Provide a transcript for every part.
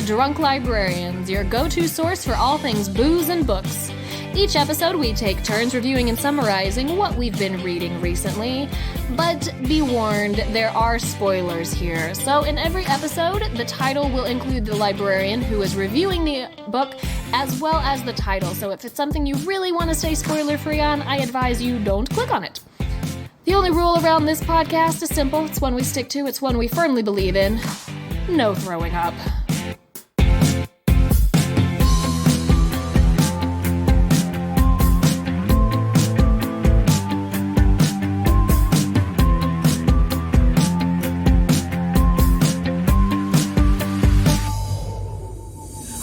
Drunk Librarians, your go-to source for all things booze and books. Each episode, we take turns reviewing and summarizing what we've been reading recently. But be warned, there are spoilers here. So in every episode, the title will include the librarian who is reviewing the book, as well as the title. So if it's something you really want to stay spoiler-free on, I advise you don't click on it. The only rule around this podcast is simple. It's one we stick to. It's one we firmly believe in. No throwing up.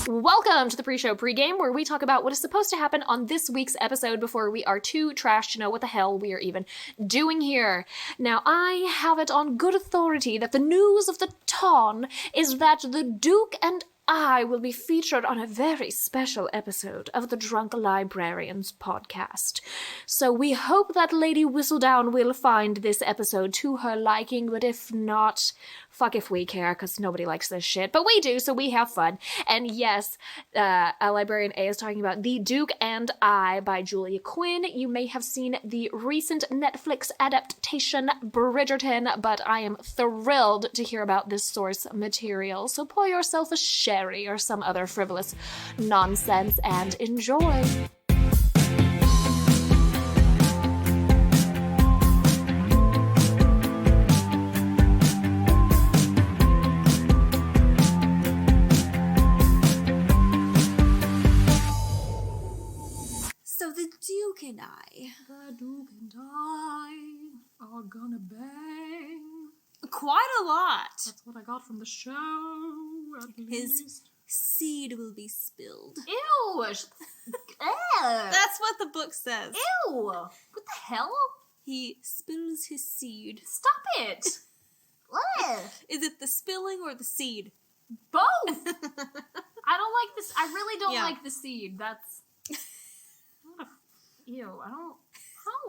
Welcome to the pre-show pregame, where we talk about what is supposed to happen on this week's episode before we are too trashed to know what the hell we are even doing here. Now, I have it on good authority that the news of the town is that the Duke and I will be featured on a very special episode of the Drunk Librarians podcast. So we hope that Lady Whistledown will find this episode to her liking, but if not, fuck if we care, because nobody likes this shit. But we do, so we have fun. And yes, Librarian A is talking about The Duke and I by Julia Quinn. You may have seen the recent Netflix adaptation, Bridgerton, but I am thrilled to hear about this source material. So pour yourself a sherry or some other frivolous nonsense and enjoy. So the Duke and I are gonna bang. Quite a lot. That's what I got from the show. His seed will be spilled. Ew! That's what the book says. Ew! What the hell? He spills his seed. Stop it! Is it the spilling or the seed? Both! I don't like this. I really don't like the seed. That's... Ew, I don't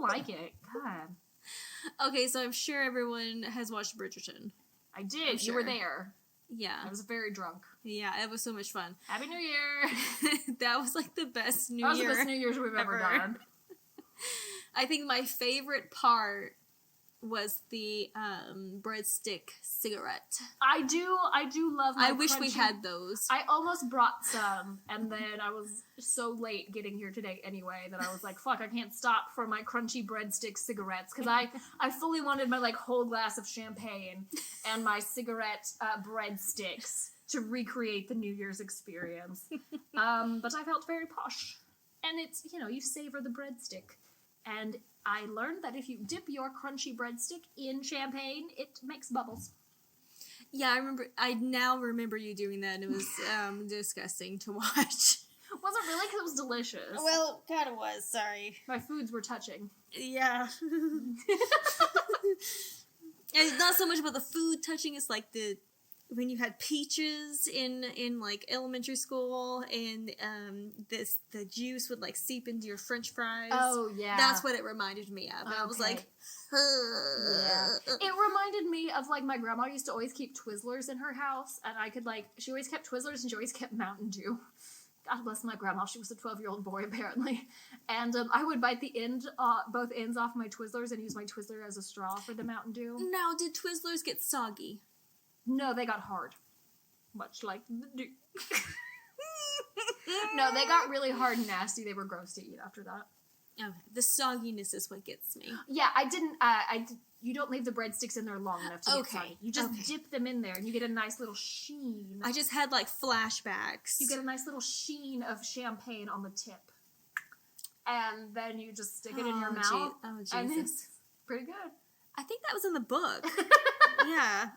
like it. God. Okay, so I'm sure everyone has watched Bridgerton. I did. You were there. Yeah. I was very drunk. Yeah, it was so much fun. Happy New Year! That was like the best New Year. That was the best New Year's we've ever done. I think my favorite part was the breadstick cigarette. I do love my I wish crunchy... we had those. I almost brought some, and then I was so late getting here today anyway that I was like, fuck, I can't stop for my crunchy breadstick cigarettes, because I fully wanted my like whole glass of champagne and my cigarette breadsticks to recreate the New Year's experience. But I felt very posh. And it's, you savor the breadstick. And I learned that if you dip your crunchy breadstick in champagne, it makes bubbles. Yeah, I now remember you doing that, and it was disgusting to watch. Was it really? Because it was delicious. Well, kind of was, sorry. My foods were touching. Yeah. And it's not so much about the food touching, it's like when you had peaches in like elementary school, and the juice would like seep into your French fries. Oh yeah, that's what it reminded me of. And I was like, yeah. It reminded me of like my grandma used to always keep Twizzlers in her house, and I could she always kept Twizzlers and she always kept Mountain Dew. God bless my grandma. She was a 12-year-old boy apparently, and I would bite both ends off my Twizzlers and use my Twizzler as a straw for the Mountain Dew. Now, did Twizzlers get soggy? No, they got hard. Much like the Duke. No, they got really hard and nasty. They were gross to eat after that. Okay, the sogginess is what gets me. Yeah, you don't leave the breadsticks in there long enough to get soggy. You just dip them in there and you get a nice little sheen. I just had like flashbacks. You get a nice little sheen of champagne on the tip. And then you just stick it in your mouth. And it's pretty good. I think that was in the book. Yeah.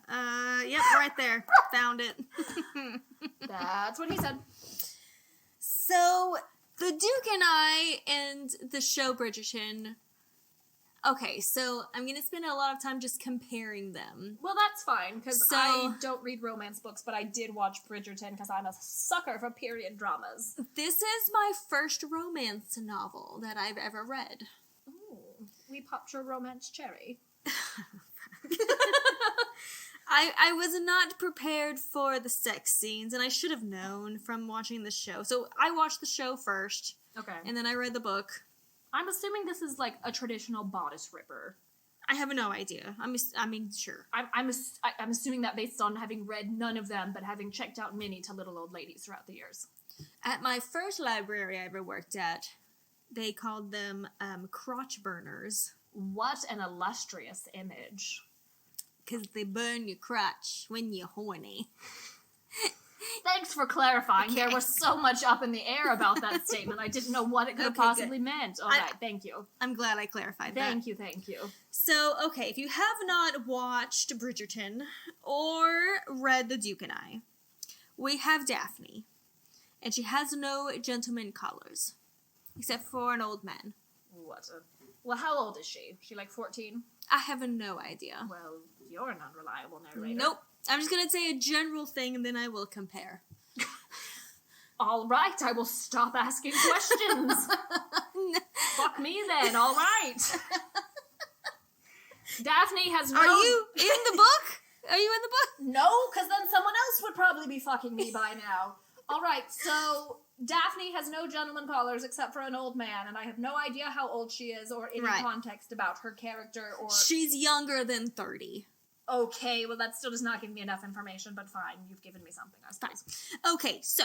Yep, right there. Found it. That's what he said. So, the Duke and I and the show Bridgerton. Okay, so I'm going to spend a lot of time just comparing them. Well, that's fine, because I don't read romance books, but I did watch Bridgerton because I'm a sucker for period dramas. This is my first romance novel that I've ever read. Ooh, we popped your romance cherry. I was not prepared for the sex scenes, and I should have known from watching the show. So I watched the show first, Okay. and then I read the book. I'm assuming this is like a traditional bodice ripper. I have no idea. I mean, sure. I'm assuming that based on having read none of them, but having checked out many to little old ladies throughout the years. At my first library I ever worked at, they called them crotch burners. What an illustrious image. Because they burn your crotch when you're horny. Thanks for clarifying. Okay. There was so much up in the air about that statement. I didn't know what it could have possibly meant. All right, thank you. I'm glad I clarified that. Thank you. So, okay, if you have not watched Bridgerton or read The Duke and I, we have Daphne. And she has no gentleman callers. Except for an old man. Well, how old is she? She like 14? I have no idea. Well, you're an unreliable narrator. Nope. I'm just gonna say a general thing and then I will compare. All right, I will stop asking questions. Fuck me then, all right. Daphne has no... Are you in the book? Are you in the book? No, because then someone else would probably be fucking me by now. All right, so Daphne has no gentleman callers except for an old man, and I have no idea how old she is or any context about her character or... She's younger than 30. Okay, well that still does not give me enough information, but fine, you've given me something, I suppose. Fine. Okay, so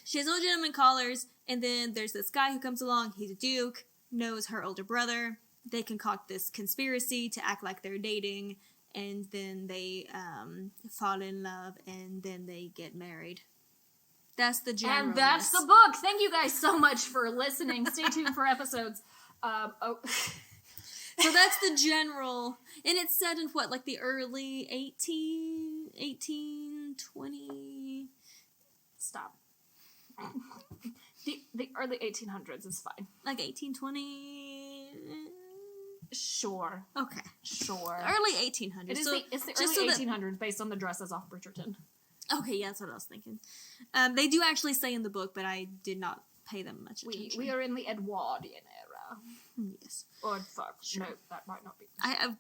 she has no gentleman callers, and then there's this guy who comes along, he's a duke, knows her older brother. They concoct this conspiracy to act like they're dating, and then they fall in love, and then they get married. That's the general. And that's the book. Thank you guys so much for listening. Stay tuned for episodes. So that's the general, and it's set in what, like the early 1820? Stop. The early 1800s is fine. Like 1820? Sure. Okay. Sure. Early 1800s. It's the early 1800s based on the dresses off Bridgerton. Okay, yeah, that's what I was thinking. They do actually say in the book, but I did not pay them much attention. We are in the Edwardian era. Yes. Or fuck. Sure. No, that might not be. I have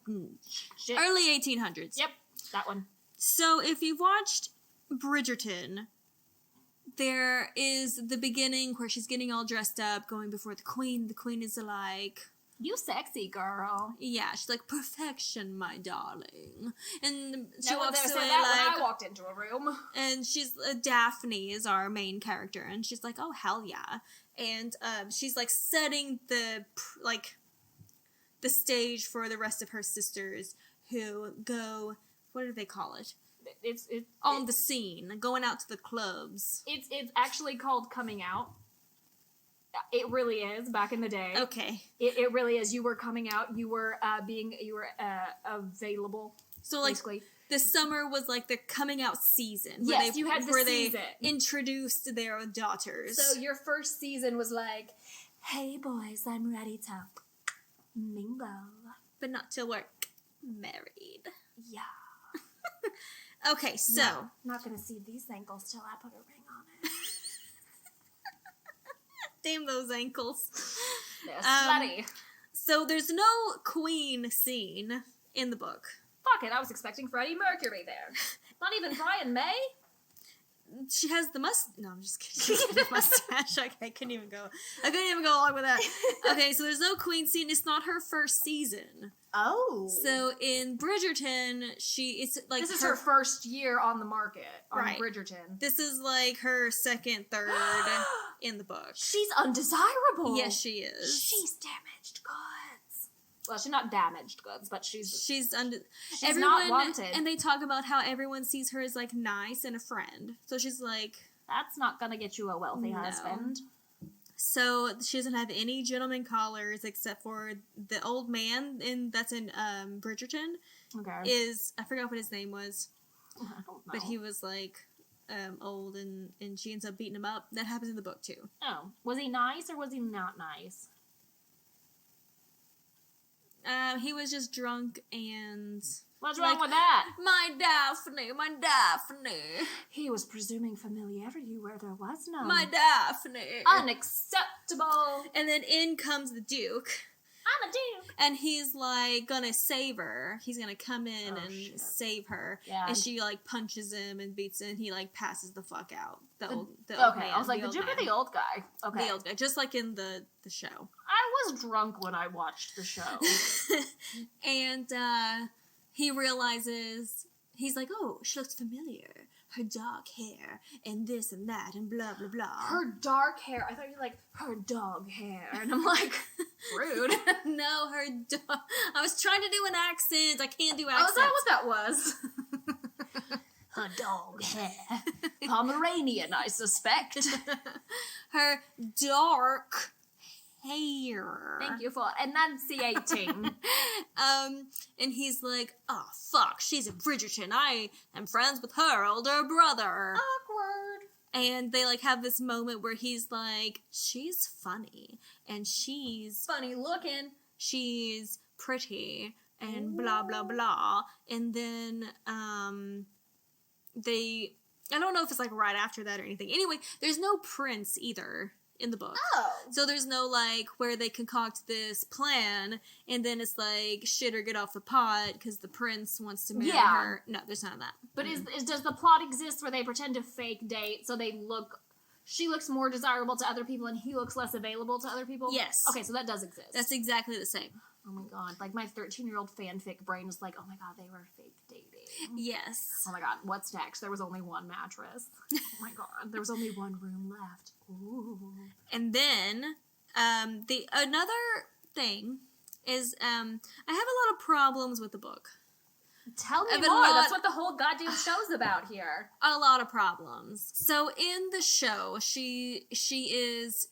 Shit. early 1800s. Yep, that one. So if you've watched Bridgerton, there is the beginning where she's getting all dressed up, going before the queen. The queen is like... You sexy girl. Yeah, she's like, perfection, my darling. And she No one walks there away said that like... when I walked into a room. And she's... Daphne is our main character, and she's like, oh, hell yeah. And she's like setting the stage for the rest of her sisters who go... What do they call it? On the scene, going out to the clubs. It's actually called coming out. It really is. Back in the day, okay, it really is. You were coming out. You were available. So like basically. The summer was like the coming out season. Yes, you had the season. They introduced their daughters. So your first season was like, "Hey boys, I'm ready to mingle, but not till we're married." Yeah. Okay, so no, not gonna see these ankles till I put a ring on it. Damn those ankles. They're slutty. So there's no queen scene in the book. Fuck it, I was expecting Freddie Mercury there. Not even Brian May? She has the No, I'm just kidding. She has the mustache. I couldn't even go along with that. Okay, so there's no queen scene. It's not her first season. Oh. So in Bridgerton, it's like... This is her first year on the market, on right. Bridgerton. This is like her second, third in the book. She's undesirable. Yes, she is. She's damaged goods. Well, she's not damaged goods, but she's everyone, not wanted. And they talk about how everyone sees her as like nice and a friend. So she's like... That's not gonna get you a wealthy husband. So she doesn't have any gentleman callers except for the old man that's in Bridgerton. Okay. I forgot what his name was. I don't know. But he was like old and she ends up beating him up. That happens in the book too. Oh. Was he nice or was he not nice? He was just drunk and... What's wrong with that? My Daphne. He was presuming familiarity where there was none. My Daphne. Unacceptable. And then in comes the Duke, I'm a duke. And he's, like, gonna save her. He's gonna come in and save her. Yeah. And she, like, punches him and beats him, and he, like, passes the fuck out. The old man. I was like, the Duke or the old guy? Okay. The old guy, just like in the show. I was drunk when I watched the show. And, he realizes, he's like, oh, she looks familiar. Her dark hair, and this and that, and blah, blah, blah. Her dark hair. I thought you were like, her dog hair. And I'm like, rude. No, her dog. I was trying to do an accent. I can't do accents. Oh, is that what that was? Her dog hair. Pomeranian, I suspect. Her dark hair. Thank you for enunciating. And he's like, oh, fuck, she's a Bridgerton. I am friends with her older brother. Awkward. And they, like, have this moment where he's like, she's funny, and she's funny looking. She's pretty, and blah, blah, blah. And then, I don't know if it's, like, right after that or anything. Anyway, there's no prince either in the book. Oh. So there's no, like, where they concoct this plan, and then it's like, shit or get off the pot, because the prince wants to marry her. No, there's none of that. But does the plot exist where they pretend to fake date so she looks more desirable to other people and he looks less available to other people? Yes. Okay, so that does exist. That's exactly the same. Oh my god, like my 13-year-old fanfic brain is like, oh my god, they were fake dating. Yes. Oh my god, what's next? There was only one mattress. Oh my god, there was only one room left. Ooh. And then, another thing is, I have a lot of problems with the book. Tell me more. That's what the whole goddamn show's about here. A lot of problems. So in the show, she is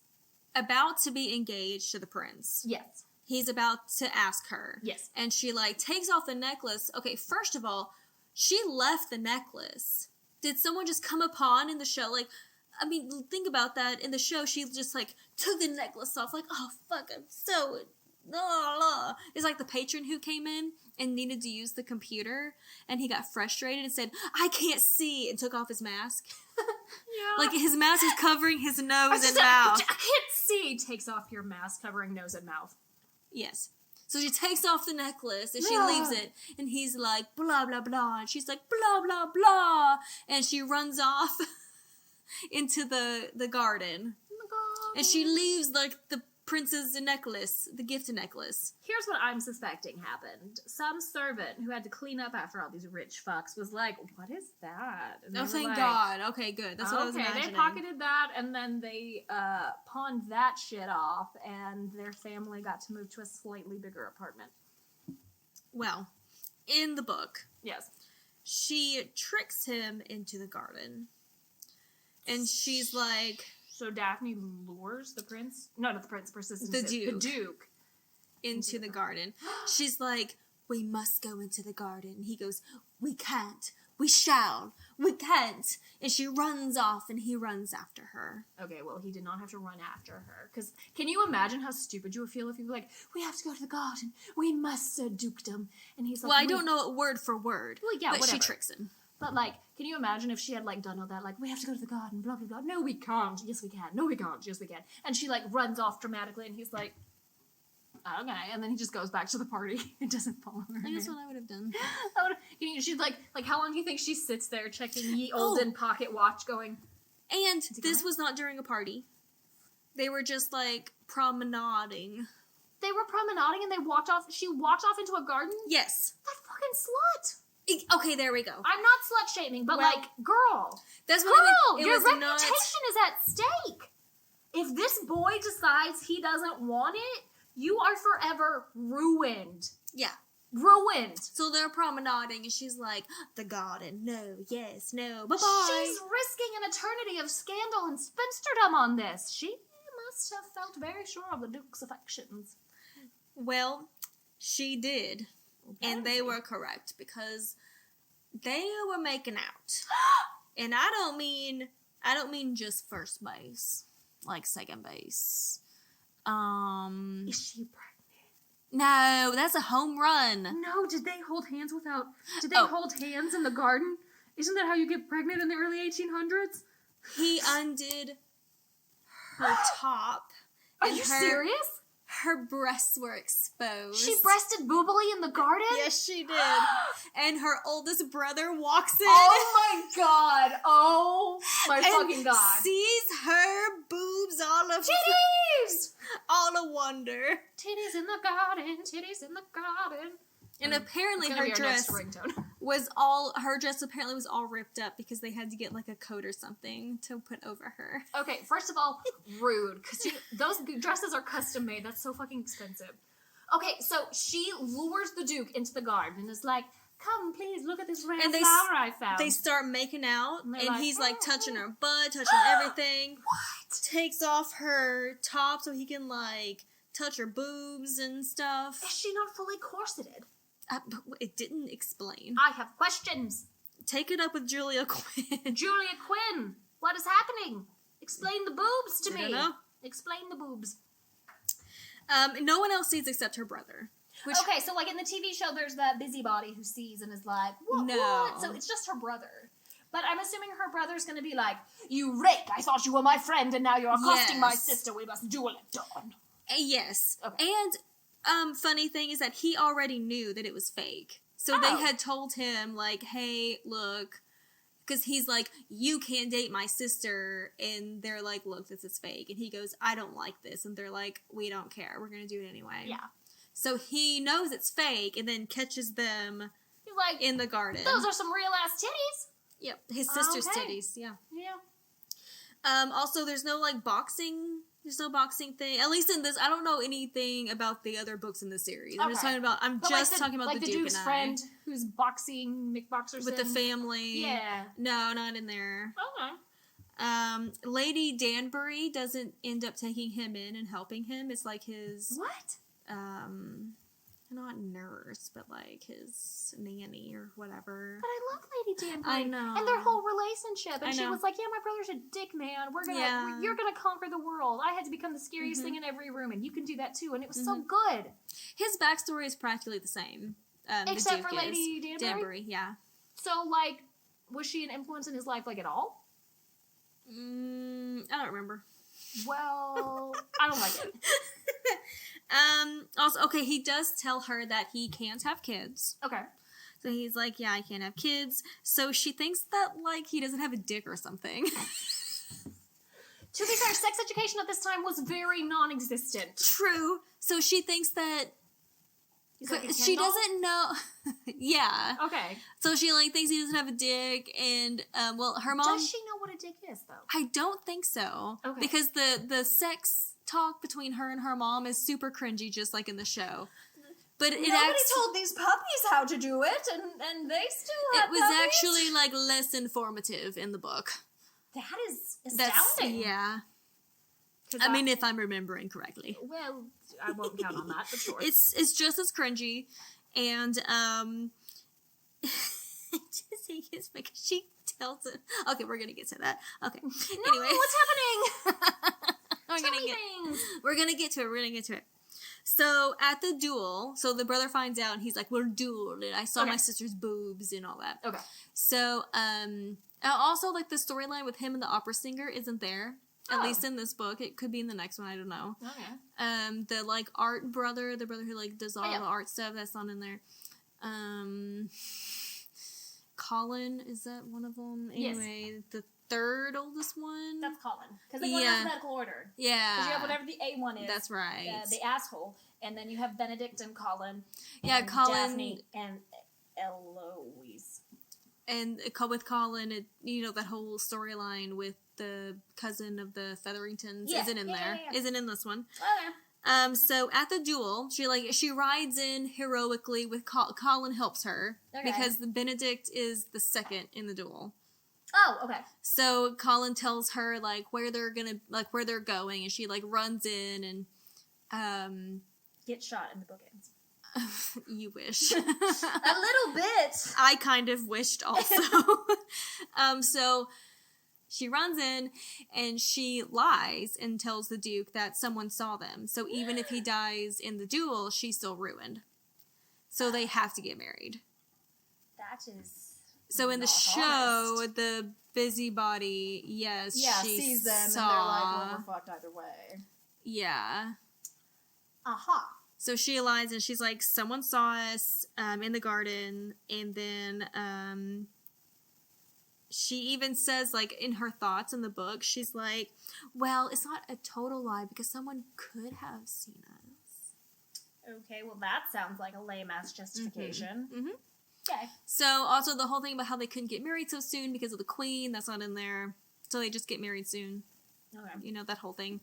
about to be engaged to the prince. Yes. He's about to ask her. Yes. And she, like, takes off the necklace. Okay, first of all, she left the necklace. Did someone just come upon in the show? Like, I mean, think about that. In the show, she just, like, took the necklace off. Like, oh, fuck, I'm so... It's like the patron who came in and needed to use the computer, and he got frustrated and said, I can't see, and took off his mask. Yeah. Like, his mask is covering his nose and mouth. I can't see. Takes off your mask covering nose and mouth. Yes. So she takes off the necklace and she leaves it, and he's like, blah, blah, blah, and she's like, blah, blah, blah, and she runs off into the garden. Oh my god. And she leaves, like, the prince's necklace, the gift necklace. Here's what I'm suspecting happened. Some servant who had to clean up after all these rich fucks was like, what is that? And Oh, thank God. Okay, good. That's what I was imagining. They pocketed that, and then they pawned that shit off, and their family got to move to a slightly bigger apartment. Well, in the book, yes, she tricks him into the garden. And she's like... So Daphne lures the prince? No, not the prince. The Duke. The Duke. Into the garden. She's like, we must go into the garden. He goes, we can't. We shall. We can't. And she runs off, and he runs after her. Okay, well, he did not have to run after her. Because can you imagine how stupid you would feel if you were like, we have to go to the garden. We must, Sir Dukedom. And he's like, well, I don't know it word for word. Well, yeah, but whatever. She tricks him. But, like, can you imagine if she had, like, done all that? Like, we have to go to the garden, blah, blah, blah. No, we can't. Yes, we can. No, we can't. Yes, we can. And she, like, runs off dramatically, and he's like, okay. And then he just goes back to the party and doesn't follow her. I think that's what I would have done. She's like, how long do you think she sits there checking ye olden pocket watch going? And this was not during a party. They were just, like, promenading. They were promenading, and they walked off. She walked off into a garden? Yes. That fucking slut. Okay, there we go. I'm not slut-shaming, but, like, girl. That's what your reputation is at stake. If this boy decides he doesn't want it, you are forever ruined. Yeah. Ruined. So they're promenading, and she's like, the garden, no, yes, no, bye-bye. She's risking an eternity of scandal and spinsterdom on this. She must have felt very sure of the Duke's affections. Well, she did. And they were correct, because they were making out. And I don't mean just first base, like second base. Is she pregnant? No, that's a home run. No, did they hold hands hold hands in the garden? Isn't that how you get pregnant in the early 1800s? He undid her top. Are you serious? her breasts were exposed. She breasted boobily in the garden? Yes, she did. And her oldest brother walks in. Oh my god. Oh my fucking god. Sees her boobs all of Titties! all a wonder. Titties in the garden, titties in the garden. And apparently her dress was all ripped up because they had to get like a coat or something to put over her. Okay, first of all, rude, because those dresses are custom made. That's so fucking expensive. Okay, so she lures the Duke into the garden and is like, come, please, look at this rare flower I found. They start making out, and like, he's like touching her butt, touching everything. What? Takes off her top so he can like touch her boobs and stuff. Is she not fully corseted? But it didn't explain. I have questions. Take it up with Julia Quinn. Julia Quinn, what is happening? Explain the boobs to me. I don't know. Explain the boobs. No one else sees except her brother. Okay, so like in the TV show, there's that busybody who sees and is like, what? No. What? So it's just her brother. But I'm assuming her brother's going to be like, you rake, I thought you were my friend and now you're accosting my sister. We must duel it dawn. Yes. Okay. And funny thing is that he already knew that it was fake. So they had told him, like, hey, look, because he's like, you can't date my sister. And they're like, look, this is fake. And he goes, I don't like this. And they're like, we don't care. We're going to do it anyway. Yeah. So he knows it's fake and then catches them like, in the garden. Those are some real ass titties. Yep. His sister's titties. Yeah. Yeah. Also, there's no, like, boxing. There's no boxing thing. At least in this, I don't know anything about the other books in the series. I'm just talking about, talking about the Duke Duke's and I. friend who's boxing, McBoxerson. With the family. Yeah. No, not in there. Okay. Lady Danbury doesn't end up taking him in and helping him. It's like his... What? Not nurse, but like his nanny or whatever. But I love Lady Danbury. I know. And their whole relationship. And I she know. was like, yeah, my brother's a dick, man. You're gonna conquer the world. I had to become the scariest thing in every room, and you can do that too. And it was so good. His backstory is practically the same. Except for Lady Danbury? Danbury, yeah. So, like, was she an influence in his life, like, at all? I don't remember. Well, I don't like it. Also, okay, he does tell her that he can't have kids. Okay. So he's like, yeah, I can't have kids. So she thinks that, like, he doesn't have a dick or something. To be fair, sex education at this time was very non-existent. True. So she thinks that... Like she doesn't know... yeah. Okay. So she, like, thinks he doesn't have a dick, and, well, her mom... Does she know what a dick is, though? I don't think so. Okay. Because the sex talk between her and her mom is super cringy, just like in the show. But nobody told these puppies how to do it, and they still have It was puppies? actually, like, less informative in the book. That is astounding. Yeah. I mean, if I'm remembering correctly. Well, I won't count on that, but sure. It's just as cringy, and, just think it's because she tells it. Okay, we're gonna get to that. Okay. No, anyway. what's happening? We're gonna get to it. So at the duel, so the brother finds out and he's like, we're dueling. I saw my sister's boobs and all that. Okay. So, also like the storyline with him and the opera singer isn't there. At least in this book. It could be in the next one, I don't know. Okay. The like art brother, the brother who like does all the art stuff, that's not in there. Colin, is that one of them? Anyway, the third oldest one. That's Colin. Because they go in alphabetical order. Yeah. Because you have whatever the A one is. That's right. The asshole. And then you have Benedict and Colin. And Colin. Daphne and Eloise. And with Colin, that whole storyline with the cousin of the Featheringtons isn't in there. Yeah. Isn't in this one. Okay. So at the duel, she rides in heroically with Colin helps her because the Benedict is the second in the duel. Oh, okay. So Colin tells her where they're going, and she runs in and get shot in the bookends. You wish. A little bit. I kind of wished also. So she runs in and she lies and tells the Duke that someone saw them. So even if he dies in the duel, she's still ruined. So they have to get married. That is. So in the show, the busybody, she sees them and they're like, well, we're fucked either way. Yeah. Aha. So she lies and she's like, someone saw us in the garden, and then she even says, like, in her thoughts in the book, she's like, well, it's not a total lie because someone could have seen us. Okay, well that sounds like a lame-ass justification. Mm-hmm. Okay. So, also the whole thing about how they couldn't get married so soon because of the queen, that's not in there. So they just get married soon. Okay. You know, that whole thing.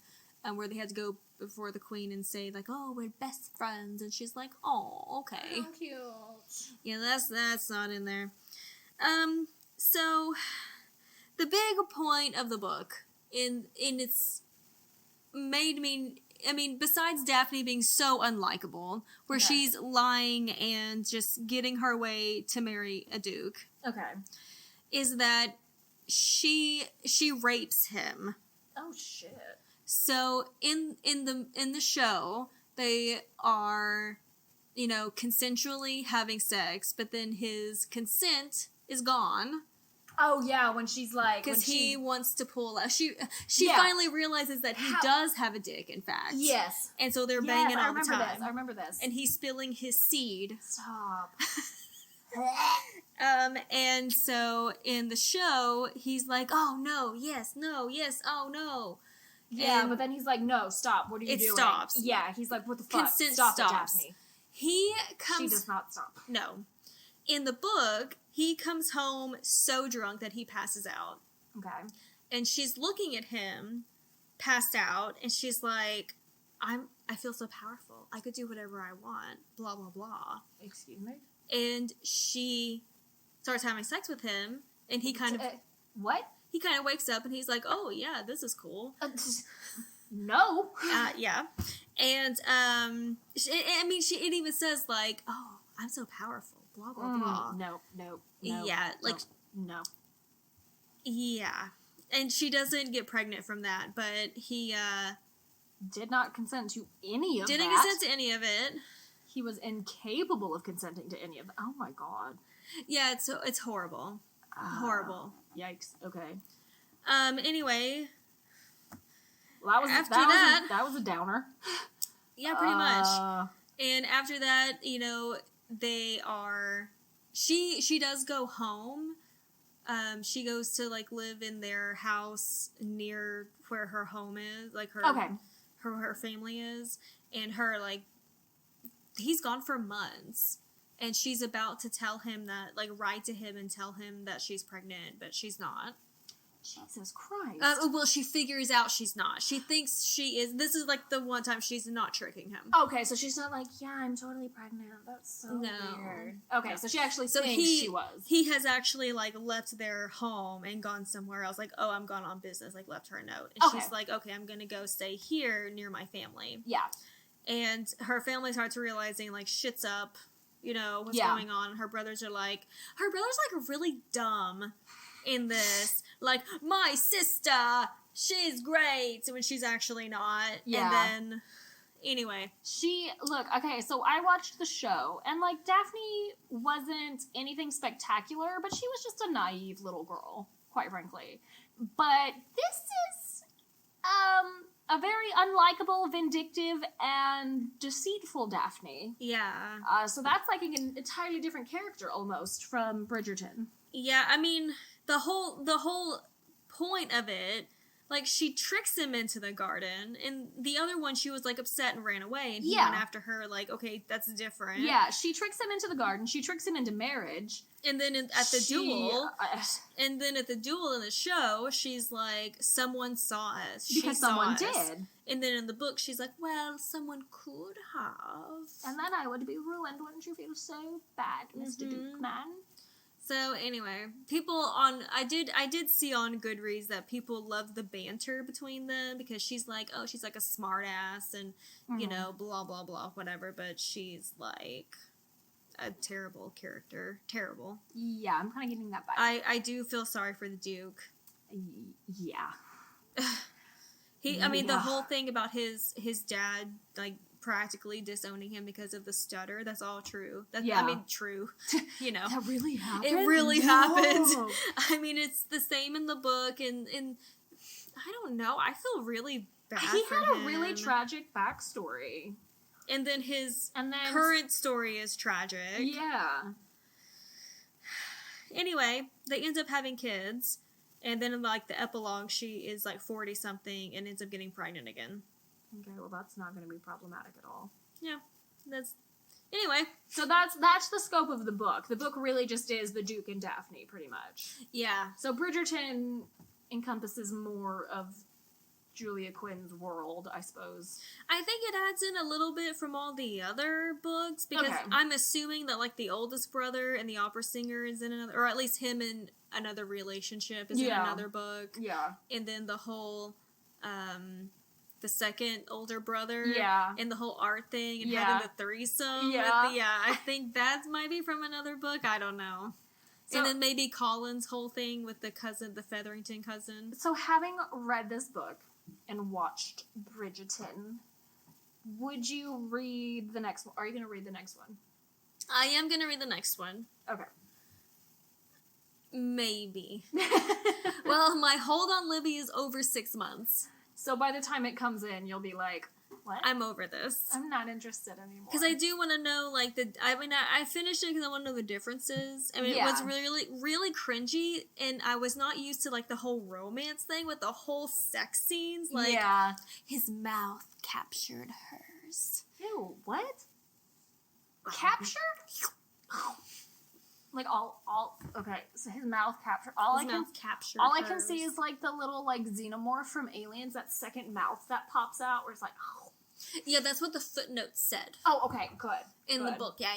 Where they had to go before the queen and say, like, oh, we're best friends. And she's like, oh, okay. How cute. Yeah, that's not in there. So, the big point of the book, in its made me... I mean, besides Daphne being so unlikable, where she's lying and just getting her way to marry a duke, is that she rapes him. Oh shit! So in the show, they are, you know, consensually having sex, but then his consent is gone. Oh yeah, when she's like, because he wants to pull out. She finally realizes that he does have a dick, in fact. Yes. And so they're banging all the time. I remember this. And he's spilling his seed. Stop. And so in the show, he's like, oh no, yes, no, yes, oh no. Yeah, but then he's like, no, stop. What are you doing? It stops. Yeah, he's like, what the fuck? Consent stop stops. It, Daphne. He comes. She does not stop. No. In the book, he comes home so drunk that he passes out. Okay. And she's looking at him, passed out, and she's like, I feel so powerful. I could do whatever I want. Blah, blah, blah. Excuse me? And she starts having sex with him, and he kind of... what? He kind of wakes up, and he's like, oh, yeah, this is cool. No. Yeah. And, it even says, like, oh, I'm so powerful. Blah, blah, blah. No. Yeah, like... No. Yeah. And she doesn't get pregnant from that, but he, did not consent to any of that. Didn't consent to any of it. He was incapable of consenting to any of that. Oh my god. Yeah, it's horrible. Horrible. Yikes. Okay. Anyway. Well, that was a downer. Yeah, pretty much. And after that, you know, they are... She does go home. She goes to, like, live in their house near where her home is. Like, her family is. And her, like... He's gone for months. And she's about to tell him that... Like, write to him and tell him that she's pregnant. But she's not. Jesus Christ. Well, she figures out she's not. She thinks she is. This is, like, the one time she's not tricking him. Okay, so she's not like, yeah, I'm totally pregnant. That's so weird. Okay, so she actually thinks she was. He has actually, like, left their home and gone somewhere else. Like, oh, I'm gone on business. Like, left her a note. And she's like, okay, I'm gonna go stay here near my family. Yeah. And her family starts realizing, like, shit's up. You know, what's going on. Her brothers are like... Her brother's, like, really dumb in this. Like, my sister, she's great, when she's actually not. Yeah. And then, anyway. Okay, so I watched the show, and, like, Daphne wasn't anything spectacular, but she was just a naive little girl, quite frankly. But this is, a very unlikable, vindictive, and deceitful Daphne. Yeah. So that's, like, an entirely different character, almost, from Bridgerton. Yeah, I mean... The whole point of it, like, she tricks him into the garden, and the other one, she was, like, upset and ran away, and he went after her, like, okay, that's different. Yeah, she tricks him into the garden, she tricks him into marriage. And then at the duel in the show, she's like, someone saw us. Because someone did. And then in the book, she's like, well, someone could have. And then I would be ruined, wouldn't you feel so bad, Mr. Duke Man? So anyway, I did see on Goodreads that people love the banter between them because she's like a smart ass and, you know, blah, blah, blah, whatever, but she's like a terrible character. Terrible. Yeah, I'm kind of getting that vibe. I do feel sorry for the Duke. Yeah. The whole thing about his dad, like, practically disowning him because of the stutter. That's all true. True. You know. That really happened? It really happened. I mean, it's the same in the book, and I don't know. I feel really bad for him. He had a really tragic backstory. And then his And then current story is tragic. Yeah. Anyway, they end up having kids. And then in, like, the epilogue, she is, like, 40-something and ends up getting pregnant again. Okay, well, that's not going to be problematic at all. Yeah. Anyway. So that's the scope of the book. The book really just is the Duke and Daphne, pretty much. Yeah. So Bridgerton encompasses more of Julia Quinn's world, I suppose. I think it adds in a little bit from all the other books, because I'm assuming that, like, the oldest brother and the opera singer is in another, or at least him in another relationship is in another book. Yeah. And then the whole, the second older brother. Yeah. And the whole art thing and having the threesome. Yeah. I think that might be from another book. I don't know. So, and then maybe Colin's whole thing with the Featherington cousin. So having read this book and watched Bridgerton, would you read the next one? Are you going to read the next one? I am going to read the next one. Okay. Maybe. Well, my hold on Libby is over 6 months. So by the time it comes in, you'll be like, what? I'm over this. I'm not interested anymore. Because I do want to know, like, I finished it because I want to know the differences. I mean, it was really, really cringy, and I was not used to, like, the whole romance thing with the whole sex scenes. Like, his mouth captured hers. Ew, what? Captured? Like, okay, so his mouth captured. All I can see is, like, the little, like, xenomorph from Aliens, that second mouth that pops out, where it's like, oh. Yeah, that's what the footnote said. Oh, okay, good. In the book, yeah.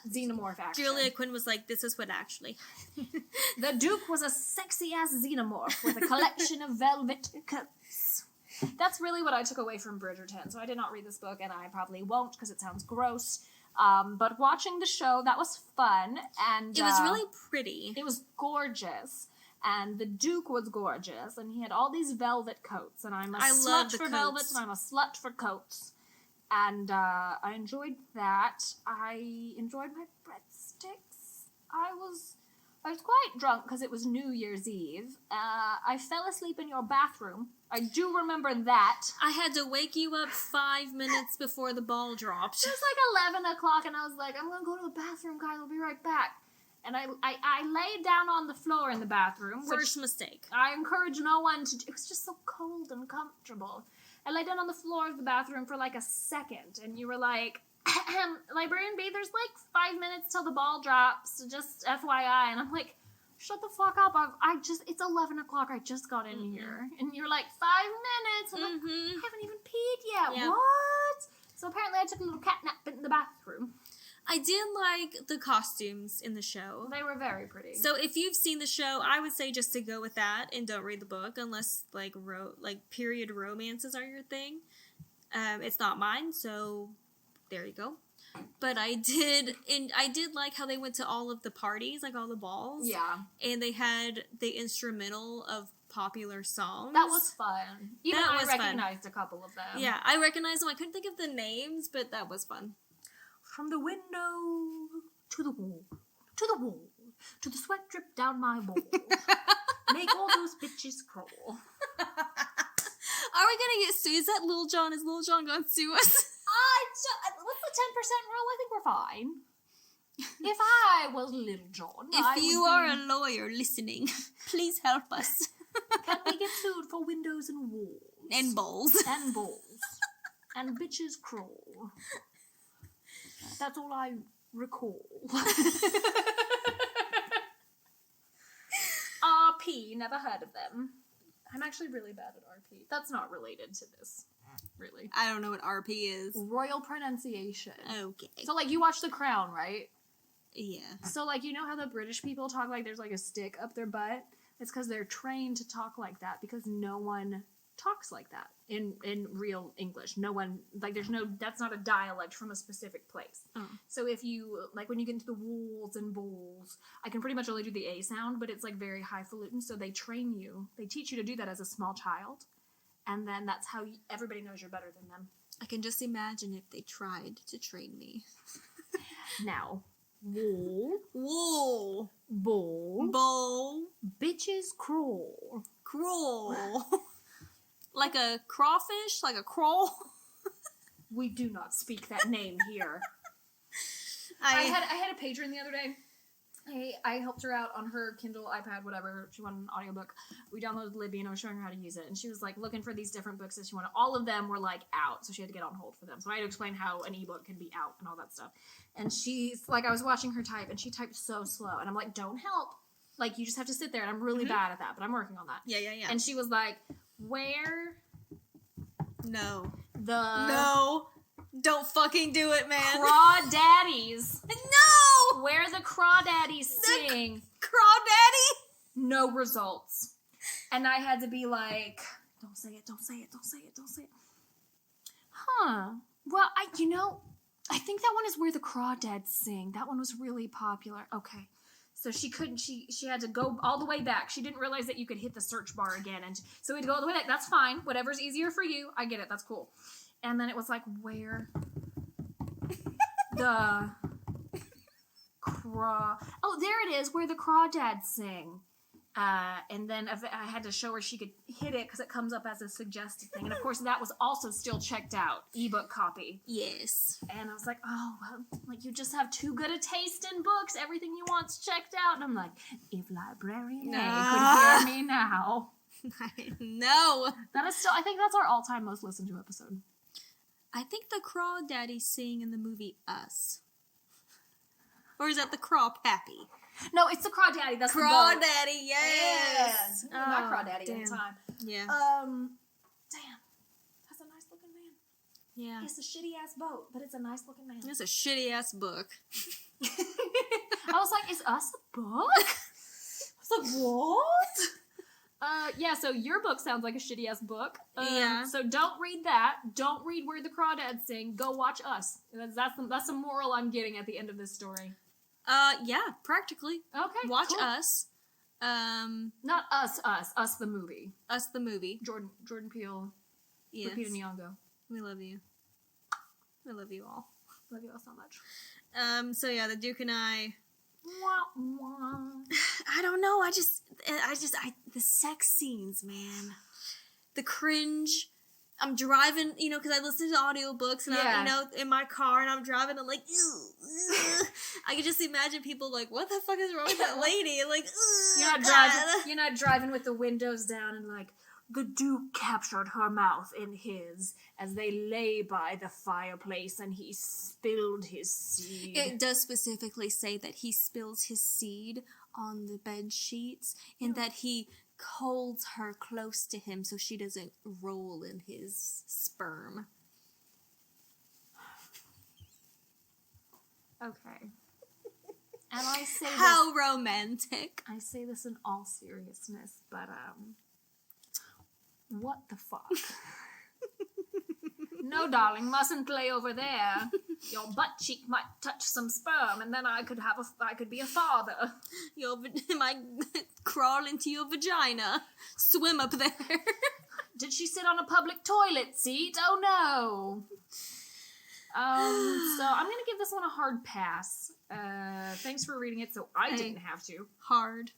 Xenomorph action. Julia Quinn was like, this is what actually The Duke was a sexy-ass xenomorph with a collection of velvet coats. That's really what I took away from Bridgerton, so I did not read this book, and I probably won't, because it sounds gross. But watching the show, that was fun, and it was really pretty. It was gorgeous. And the Duke was gorgeous, and he had all these velvet coats, and I'm a slut for velvet, and I'm a slut for coats. And I enjoyed that. I enjoyed my breadsticks. I was quite drunk because it was New Year's Eve. I fell asleep in your bathroom. I do remember that. I had to wake you up 5 minutes before the ball dropped. It was like 11 o'clock, and I was like, I'm going to go to the bathroom, guys. I'll be right back. And I laid down on the floor in the bathroom. First mistake. I encourage no one to do. It was just so cold and comfortable. I laid down on the floor of the bathroom for like a second, and you were like, Librarian B, there's like 5 minutes till the ball drops, just FYI. And I'm like, shut the fuck up. It's 11 o'clock. I just got in here. And you're like, 5 minutes. I'm like, I haven't even peed yet. Yeah. What? So apparently I took a little cat nap in the bathroom. I did like the costumes in the show. They were very pretty. So if you've seen the show, I would say just to go with that and don't read the book unless like period romances are your thing. It's not mine, so there you go. But I did like how they went to all of the parties, like all the balls. Yeah. And they had the instrumental of popular songs. That was fun. Even I recognized a couple of them. Yeah, I recognized them. I couldn't think of the names, but that was fun. From the window to the wall, to the wall, to the sweat drip down my wall. Make all those bitches crawl. Are we gonna get sued? Is that Lil Jon? Is Lil Jon gonna sue us? What's the 10% rule? I think we're fine. If I was Lil Jon, if you are a lawyer listening, please help us. Can we get sued for windows and walls? And balls. And balls. And bitches crawl. That's all I recall. RP, never heard of them. I'm actually really bad at RP. That's not related to this, really. I don't know what RP is. Royal pronunciation. Okay. So, like, you watch The Crown, right? Yeah. So, like, you know how the British people talk like there's, like, a stick up their butt? It's because they're trained to talk like that because no one talks like that in real English. No one, like, that's not a dialect from a specific place. Oh. So if you, like, when you get into the walls and balls, I can pretty much only do the A sound, but it's, like, very highfalutin, so they teach you to do that as a small child, and then that's how everybody knows you're better than them. I can just imagine if they tried to train me. Now, wall, ball, bitches crawl. Like a crawfish? Like a crawl? We do not speak that name here. I had a patron the other day. I helped her out on her Kindle, iPad, whatever. She wanted an audiobook. We downloaded Libby and I was showing her how to use it. And she was like looking for these different books that she wanted. All of them were like out, so she had to get on hold for them. So I had to explain how an ebook can be out and all that stuff. And she's like, I was watching her type and she typed so slow. And I'm like, don't help. Like, you just have to sit there. And I'm really bad at that, but I'm working on that. Yeah. And she was like, where? No. No. Don't fucking do it, man. Crawdaddies. No! Where the crawdaddies sing. Crawdaddy? No results. And I had to be like, don't say it. Huh. Well, I think that one is Where the Crawdads Sing. That one was really popular. Okay. So she had to go all the way back. She didn't realize that you could hit the search bar again. And so we had to go all the way back. That's fine. Whatever's easier for you. I get it. That's cool. And then it was like, where the oh, there it is, Where the Crawdads Sing. And then I had to show her she could hit it because it comes up as a suggested thing. And of course, that was also still checked out, ebook copy. Yes. And I was like, oh, well, like you just have too good a taste in books. Everything you want's checked out. And I'm like, if Librarian A could hear me now. No. That is still, I think that's our all-time most listened to episode. I think the Crawdaddy sing in the movie Us. Or is that the Crawpappy? No, it's the Crawdaddy. That's Crawdaddy, the boat. yes. Oh, not Crawdaddy in time. Yeah. Damn. That's a nice looking man. Yeah. It's a shitty ass boat, but it's a nice looking man. It's a shitty ass book. I was like, is Us a book? I was like, what? Yeah, so your book sounds like a shitty ass book. Yeah. So don't read that. Don't read Where the Crawdads Sing. Go watch Us. That's the moral I'm getting at the end of this story. Yeah, practically. Okay. Watch cool. Us. Not Us the movie. Us the movie. Jordan Peele. Yes. Lupita Nyong'o. We love you. We love you all. Love you all so much. So yeah, the Duke and I. Wah, wah. I don't know. The sex scenes, man. The cringe. I'm driving, because I listen to audiobooks and I'm, in my car and I'm driving and like, ew. I can just imagine people like, what the fuck is wrong with that lady? And like, You're not driving with the windows down and like, the Duke captured her mouth in his as they lay by the fireplace and he spilled his seed. It does specifically say that he spills his seed on the bed sheets and that he holds her close to him so she doesn't roll in his sperm. Okay. And I say how romantic. I say this in all seriousness, but what the fuck? No, darling, mustn't play over there. Your butt cheek might touch some sperm, and then I could be a father. Might crawl into your vagina, swim up there. Did she sit on a public toilet seat? Oh no. So I'm gonna give this one a hard pass. Thanks for reading it, so I didn't have to. Hard.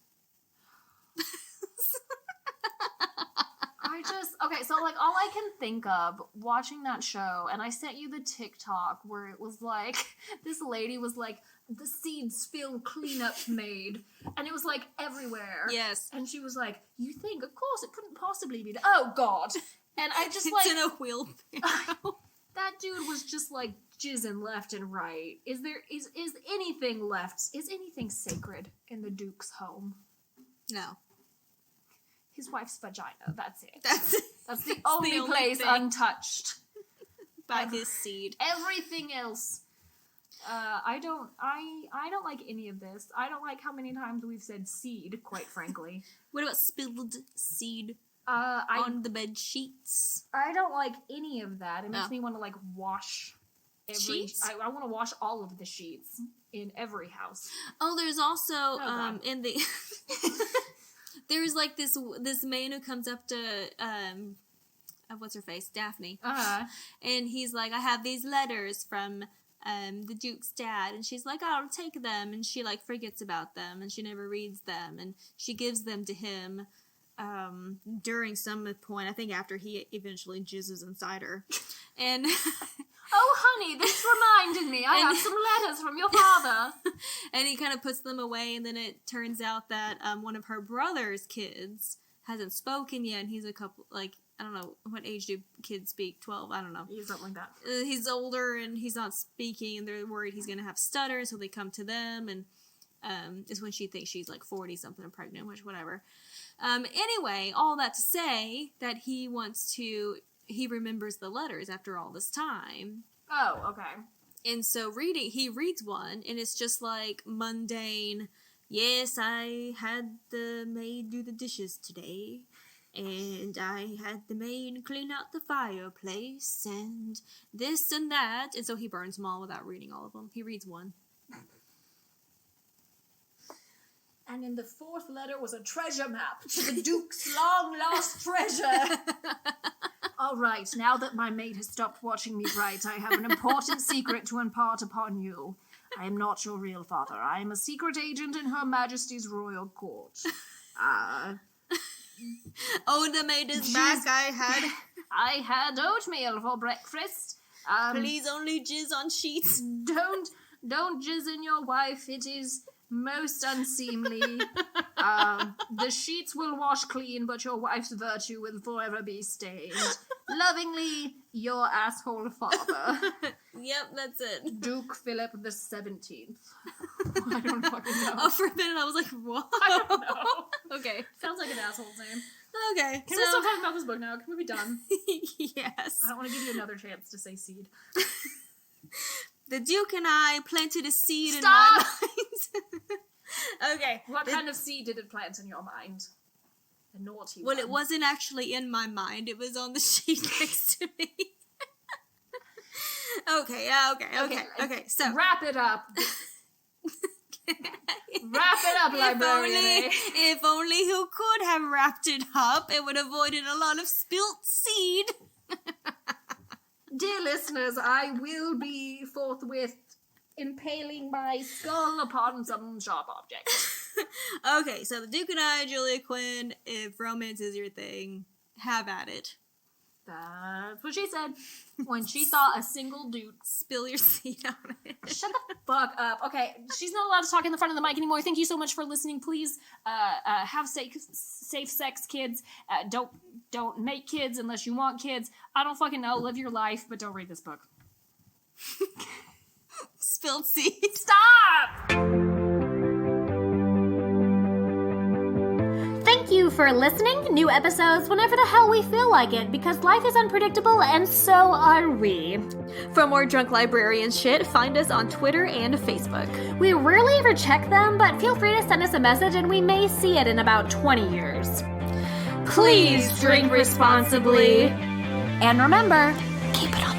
Okay, so like all I can think of watching that show, and I sent you the TikTok where it was like, this lady was like, the seed spill cleanup made, and it was like everywhere. Yes. And she was like, you think, of course, it couldn't possibly be, oh god. And I just it's in a wheelbarrow. That dude was just like jizzing left and right. Is anything left? Is anything sacred in the Duke's home? No. His wife's vagina. That's it. That's the the only only place thing. untouched By his seed. Everything else. I don't like any of this. I don't like how many times we've said seed, quite frankly. What about spilled seed on the bed sheets? I don't like any of that. It makes me want to like wash sheets. I want to wash all of the sheets in every house. Oh, there's also in the there's like this man who comes up to what's her face, Daphne, and he's like, I have these letters from the Duke's dad, and she's like, I'll take them, and she like forgets about them, and she never reads them, and she gives them to him during some point, I think after he eventually jizzes inside her, and Oh, honey, this reminded me. I have some letters from your father. And he kind of puts them away, and then it turns out that one of her brother's kids hasn't spoken yet, and he's a couple, like, I don't know, what age do kids speak? 12? I don't know. Something like that. He's older, and he's not speaking, and they're worried he's going to have stutter, so they come to them, and is when she thinks she's, like, 40-something and pregnant, which, whatever. Anyway, all that to say that he remembers the letters after all this time. Oh, okay. And so he reads one, and it's just like mundane, yes, I had the maid do the dishes today, and I had the maid clean out the fireplace, and this and that, and so he burns them all without reading all of them. He reads one. And in the fourth letter was a treasure map to the Duke's long-lost treasure. All right, now that my maid has stopped watching me write, I have an important secret to impart upon you. I am not your real father. I am a secret agent in Her Majesty's royal court. Oh, the maid is back. I had oatmeal for breakfast. Please only jizz on sheets. Don't jizz in your wife. It is most unseemly. The sheets will wash clean, but your wife's virtue will forever be stained. Lovingly, your asshole father. Yep, that's it. Duke Philip the 17th. I don't fucking know. Oh, for a minute I was like, what? I don't know. Okay. Sounds like an asshole's name. Okay. Can we stop talking about this book now? Can we be done? Yes. I don't want to give you another chance to say seed. The Duke and I planted a seed in my mind. Okay. What kind of seed did it plant in your mind? A naughty one. Well, it wasn't actually in my mind. It was on the sheet next to me. Okay. So wrap it up. Wrap it up, librarian. If only who could have wrapped it up, it would have avoided a lot of spilt seed. Dear listeners, I will be forthwith impaling my skull upon some sharp object. Okay, so the Duke and I, Julia Quinn, if romance is your thing, have at it. That's what she said when she saw a single dude. Spill your seed on it. Shut the fuck up. Okay, she's not allowed to talk in the front of the mic anymore. Thank you so much for listening. Please have safe sex, kids. Don't make kids unless you want kids. I don't fucking know. Live your life, but don't read this book. Spilled seed. Stop! Thank you for listening. New episodes whenever the hell we feel like it, because life is unpredictable and so are we. For more Drunk Librarians shit, find us on Twitter and Facebook. We rarely ever check them, but feel free to send us a message and we may see it in about 20 years. Please drink responsibly. And remember, keep it on